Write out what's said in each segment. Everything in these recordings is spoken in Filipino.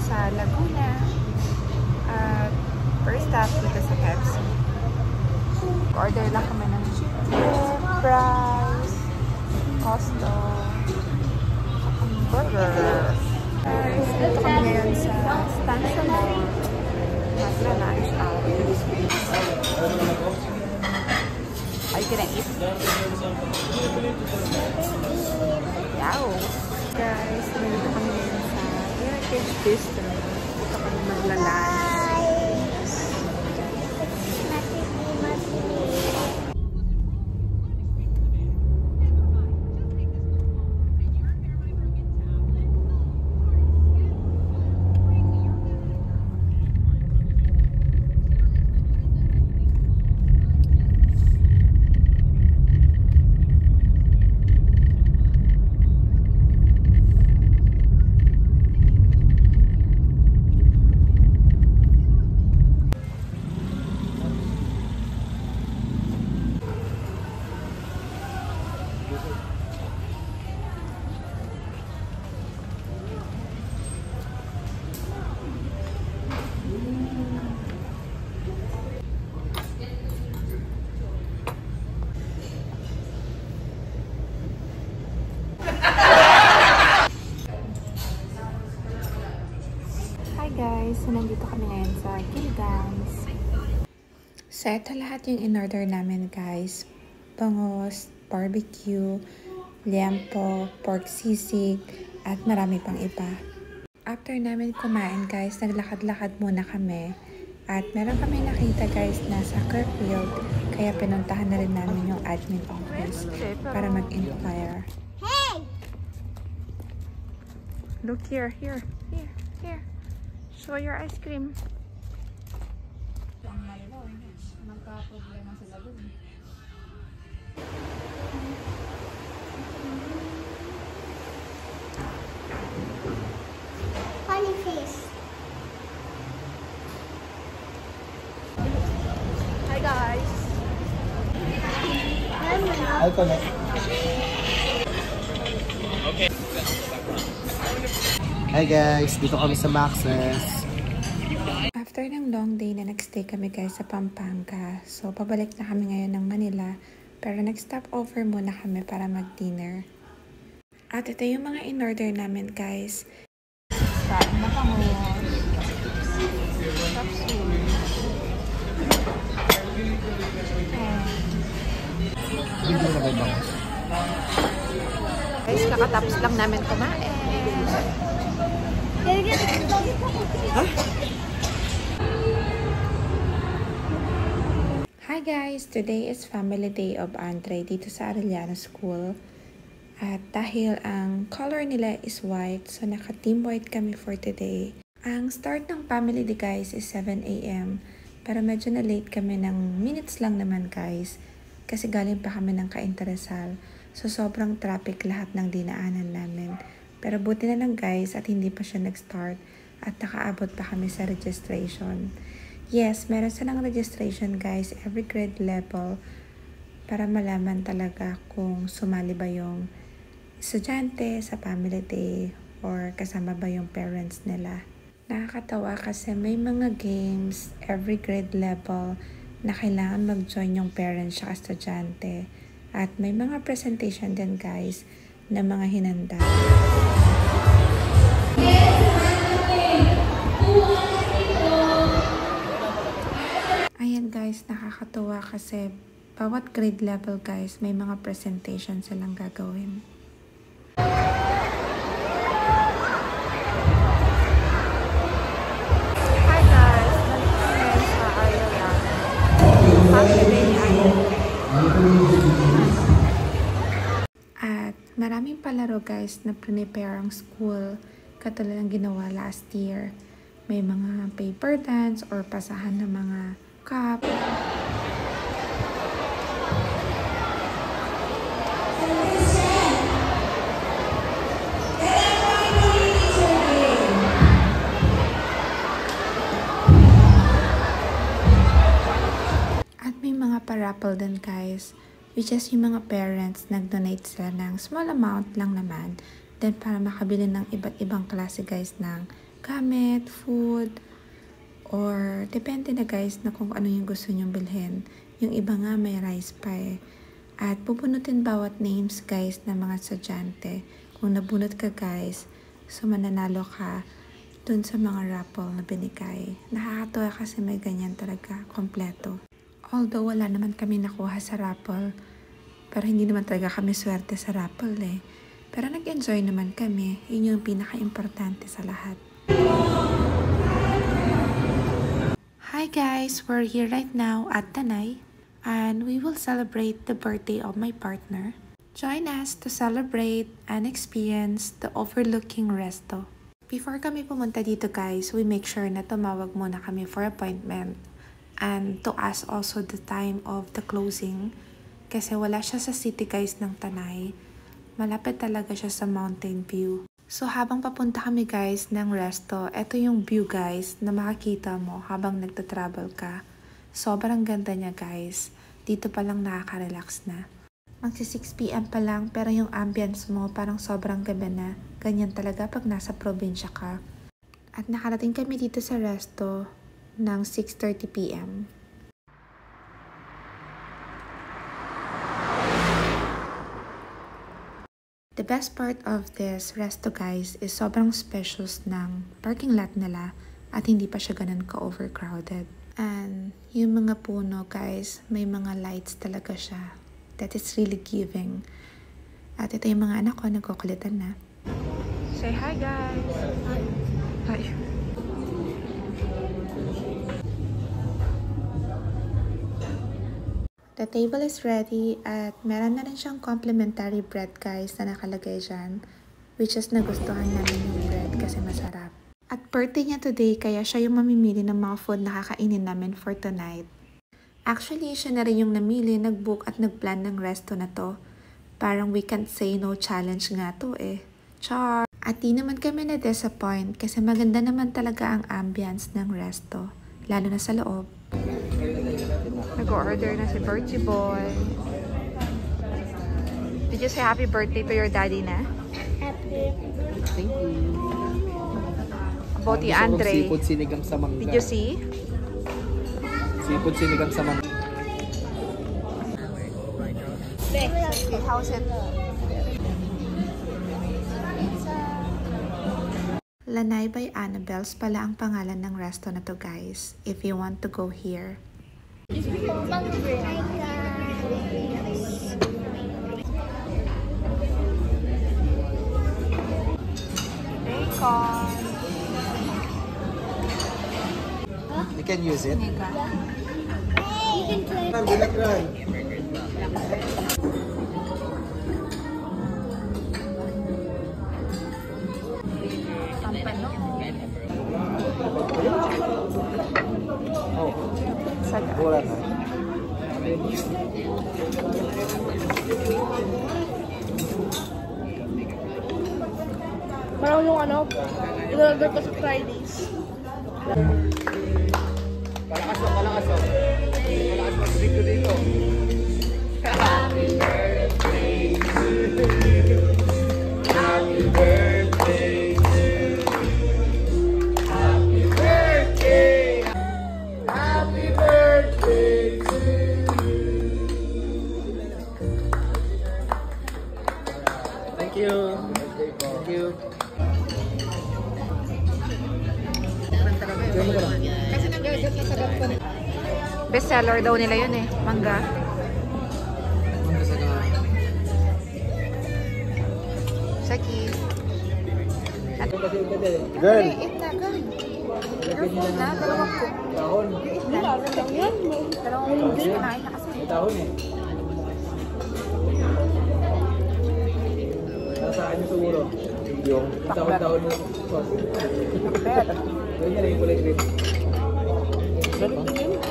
sa Laguna. At first stop dito sa KFC. Order lang kami ng chicken, fries, costo, burger. Guys, dito kami ngayon sa Stanza Mall. Magla-lunch out. Are you gonna eat? Yow! Guys, nandito kami ngayon sa Heritage Bistro. Dito kami magla-lunch. Guys, so nandito kami ngayon sa Gilgams. So ito lahat yung in-order namin guys. Bangos, barbecue, liempo, pork sisig, at marami pang iba. After namin kumain guys, naglakad-lakad muna kami. At meron kami nakita guys na sa Kirkfield, kaya pinuntahan na rin namin yung admin office para mag-inquire. Hey! Look here. Show your ice cream. Funny face. Hi guys. Hi connect. Okay. Hi guys, dito kami sa Max's. After ng long day na nag-stay kami guys sa Pampanga, so pabalik na kami ngayon ng Manila, pero nag-stop over muna kami para mag-dinner. At ito yung mga in-order namin guys. Saan na pangos? Chopsuey. Hindi na kayo bangos. Guys, kakatapos lang namin kumain. Hi guys! Today is family day of Andre dito sa Arellano School. At dahil ang color nila is white, so naka-team white kami for today. Ang start ng family day guys is 7 AM. Pero medyo na late kami ng minutes lang naman guys. Kasi galing pa kami ng Cainteresal. So sobrang traffic lahat ng dinaanan namin. Pero buti na lang guys at hindi pa siya nag-start. At nakaabot pa kami sa registration. Yes, meron silang registration guys, every grade level para malaman talaga kung sumali ba yung estudyante sa family day or kasama ba yung parents nila. Nakakatawa kasi may mga games every grade level na kailangan mag-join yung parents sa estudyante. At may mga presentation din guys na mga hinanda. Ayan guys, nakakatuwa kasi bawat grade level guys, may mga presentation silang gagawin. Hi guys, nandito kami sa Arellano. At maraming palaro guys na prepare ang school katulad ng ginawa last year. May mga paper dance or pasahan ng mga cup. At may mga pa-raffle din guys, which is yung mga parents nag-donate sila ng small amount lang naman, then para makabili ng iba't ibang klase guys ng gamit, food, or depende na guys na kung ano yung gusto nyong bilhin. Yung iba nga may rice pa eh. At pupunutin bawat names guys ng mga estudyante. Kung nabunot ka guys, so mananalo ka dun sa mga raffle na binigay. Nakakatuwa kasi may ganyan talaga, kompleto. Although wala naman kami nakuha sa raffle, pero hindi naman talaga kami swerte sa raffle eh. Pero nag-enjoy naman kami. Yun yung pinaka-importante sa lahat. Hi guys! We're here right now at Tanay. And we will celebrate the birthday of my partner. Join us to celebrate and experience the overlooking resto. Before kami pumunta dito guys, we make sure na tumawag muna kami for appointment. And to ask also the time of the closing. Kasi wala siya sa city guys ng Tanay. Malapit talaga siya sa Mountain View. So habang papunta kami guys ng resto, ito yung view guys na makikita mo habang nagta-travel ka. Sobrang ganda niya guys. Dito pa lang nakaka-relax na. Magsi 6 PM pa lang pero yung ambience mo parang sobrang gabi na. Ganyan talaga pag nasa probinsya ka. At nakarating kami dito sa resto ng 6:30 PM. The best part of this resto guys is sobrang spacious ng parking lot nila at hindi pa siya ganun ka-overcrowded. And yung mga puno guys, may mga lights talaga siya. That is really giving. At ito yung mga anak ko, nagkukulitan na. Say hi guys! Hi! The table is ready at meron na rin siyang complimentary bread guys na nakalagay dyan. Which is nagustuhan namin yung bread kasi masarap. At birthday niya today kaya siya yung mamimili ng mga food na kakainin namin for tonight. Actually, siya na rin yung namili, nag-book at nag-plan ng resto na to. Parang we can't say no challenge nga to eh. Char! At di naman kami na-disappoint kasi maganda naman talaga ang ambience ng resto. Lalo na sa loob. Nag-order na si Birchie Boy. Did you say happy birthday to your daddy na? Happy. Thank you. About the Andre. Sipod sinigang sa mangga. Did you see? Sipod sinigang sa mangga. How's it? Lanai by Annabelle's pala ang pangalan ng resto na to guys. If you want to go here. Bacon. You can use it. You can Try. Oh, wala na. Parang yung ano, in-order ko sa Fridays. Palakas mo, palakas mo. Palakas mo dito. Happy birthday to you. Happy birthday to you. Happy birthday. Happy birthday to you. Thank you. Thank you. Kasi nag-order na sarap ko. Best seller daw nila yun eh. Mangga. Saki. Girl. Eat na, girl. Girl, food na. Dalawang cook. Dahon. Dalawang cook. Kinain na kasi. Dahon eh. Nasaan niyo siguro? Yung dahon ng sauce. Ganyan na yung kulay green. Ganun din yun.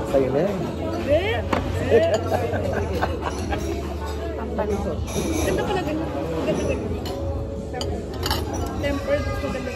Sa'yo na yan. Ang panahon. Ganda pala ganun. Ganda. Tempered ko ganda.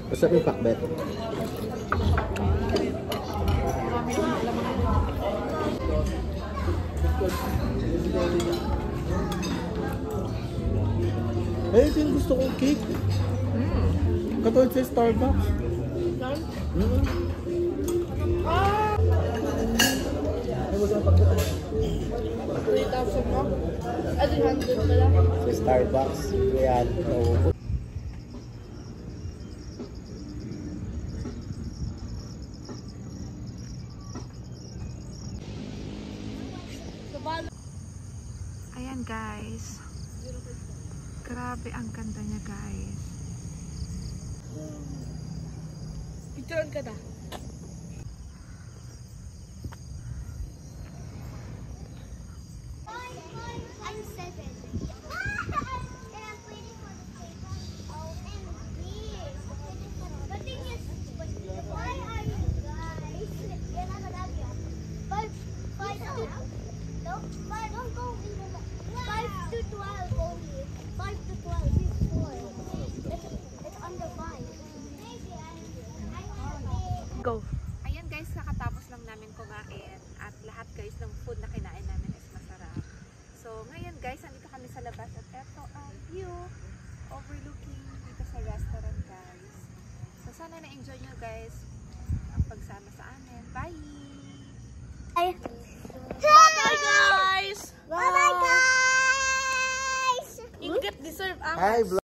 Masarap yung pakbet. Ay, ito yung gusto kong cake. Katulad sa Starbucks. Yan. Ay, wag ang pakbet. 3,000 mo? Ah, 300 pala. Sa Starbucks. Kaya, nauubos. Ayan guys. Grabe ang ganda niya guys. Picturean ka na. I'm 7. And I'm waiting for the paper. OMG. The thing is, why are you guys? You're not allowed yet. 5 to... No, 5, don't go even. 5 to 12 only. 5 to 12 is 4. It's under 5. Go! Ayan guys, nakatapos lang namin kumain at lahat guys ng food na kinain namin is masarap. So ngayon guys, andito kami sa labas at eto ang view overlooking dito sa restaurant guys. So sana na-enjoy nyo guys ang pagsama sa amin. Bye! Bye guys! Bye-bye, guys! Ingat deserve ang Hi, vlog.